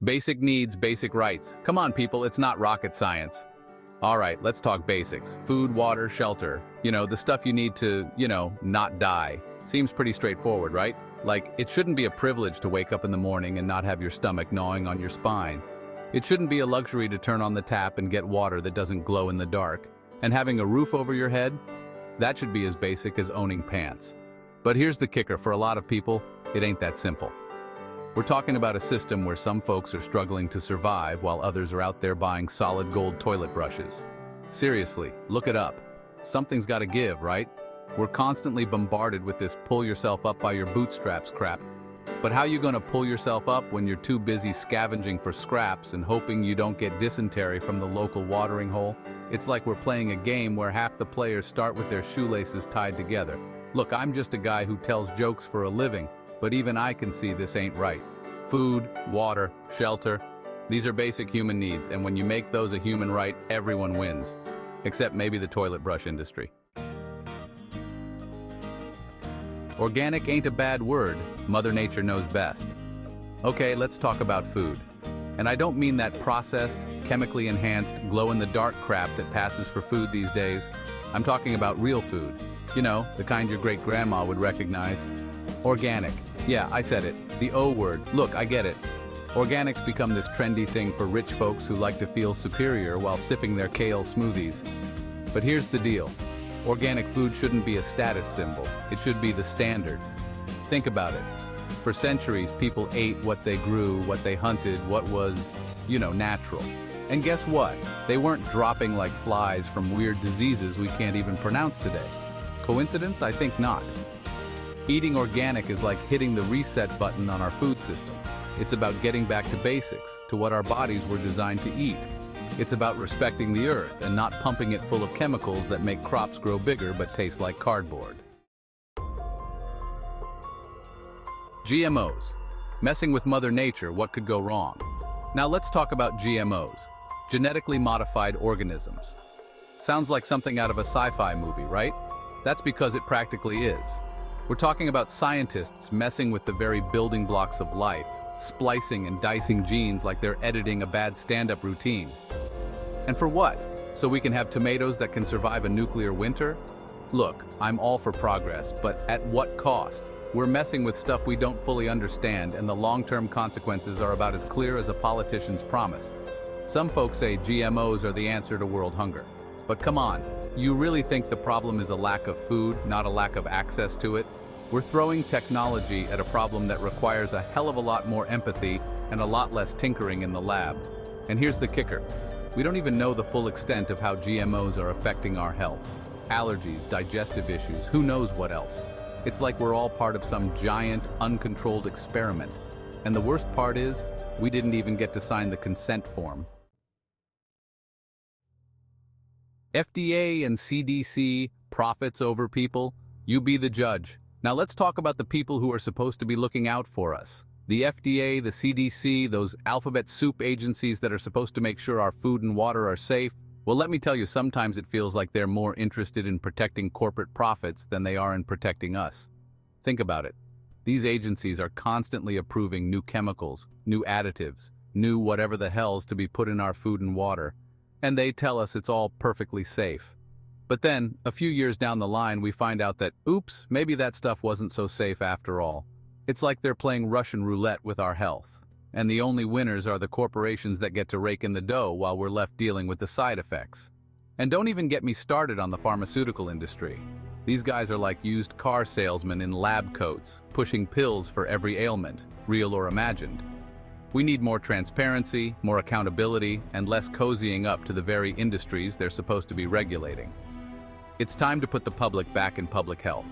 Basic needs, basic rights. Come on, people, it's not rocket science. All right, let's talk basics. Food, water, shelter. The stuff you need to, not die. Seems pretty straightforward, right? Like, it shouldn't be a privilege to wake up in the morning and not have your stomach gnawing on your spine. It shouldn't be a luxury to turn on the tap and get water that doesn't glow in the dark. And having a roof over your head? That should be as basic as owning pants. But here's the kicker, for a lot of people, it ain't that simple. We're talking about a system where some folks are struggling to survive while others are out there buying solid gold toilet brushes. Seriously, look it up. Something's gotta give, right? We're constantly bombarded with this pull yourself up by your bootstraps crap. But how you gonna pull yourself up when you're too busy scavenging for scraps and hoping you don't get dysentery from the local watering hole? It's like we're playing a game where half the players start with their shoelaces tied together. Look, I'm just a guy who tells jokes for a living, but even I can see this ain't right. Food, water, shelter, these are basic human needs, and when you make those a human right, everyone wins. Except maybe the toilet brush industry. Organic ain't a bad word. Mother Nature knows best. Okay, let's talk about food. And I don't mean that processed, chemically enhanced, glow-in-the-dark crap that passes for food these days. I'm talking about real food. The kind your great-grandma would recognize. Organic. Yeah, I said it. The O word. Look, I get it. Organics become this trendy thing for rich folks who like to feel superior while sipping their kale smoothies. But here's the deal. Organic food shouldn't be a status symbol. It should be the standard. Think about it. For centuries, people ate what they grew, what they hunted, what was, natural. And guess what? They weren't dropping like flies from weird diseases we can't even pronounce today. Coincidence? I think not. Eating organic is like hitting the reset button on our food system. It's about getting back to basics, to what our bodies were designed to eat. It's about respecting the earth and not pumping it full of chemicals that make crops grow bigger but taste like cardboard. GMOs. Messing with Mother Nature, what could go wrong? Now let's talk about GMOs, genetically modified organisms. Sounds like something out of a sci-fi movie, right? That's because it practically is. We're talking about scientists messing with the very building blocks of life, splicing and dicing genes like they're editing a bad stand-up routine. And for what? So we can have tomatoes that can survive a nuclear winter? Look, I'm all for progress, but at what cost? We're messing with stuff we don't fully understand, and the long-term consequences are about as clear as a politician's promise. Some folks say GMOs are the answer to world hunger. But come on, you really think the problem is a lack of food, not a lack of access to it? We're throwing technology at a problem that requires a hell of a lot more empathy and a lot less tinkering in the lab. And here's the kicker. We don't even know the full extent of how GMOs are affecting our health. Allergies, digestive issues, who knows what else. It's like we're all part of some giant, uncontrolled experiment. And the worst part is, we didn't even get to sign the consent form. FDA and CDC, profits over people, you be the judge. Now let's talk about the people who are supposed to be looking out for us. The FDA, the CDC, those alphabet soup agencies that are supposed to make sure our food and water are safe. Well, let me tell you, sometimes it feels like they're more interested in protecting corporate profits than they are in protecting us. Think about it. These agencies are constantly approving new chemicals, new additives, new whatever the hells to be put in our food and water. And they tell us it's all perfectly safe. But then, a few years down the line, we find out that, oops, maybe that stuff wasn't so safe after all. It's like they're playing Russian roulette with our health. And the only winners are the corporations that get to rake in the dough while we're left dealing with the side effects. And don't even get me started on the pharmaceutical industry. These guys are like used car salesmen in lab coats, pushing pills for every ailment, real or imagined. We need more transparency, more accountability, and less cozying up to the very industries they're supposed to be regulating. It's time to put the public back in public health.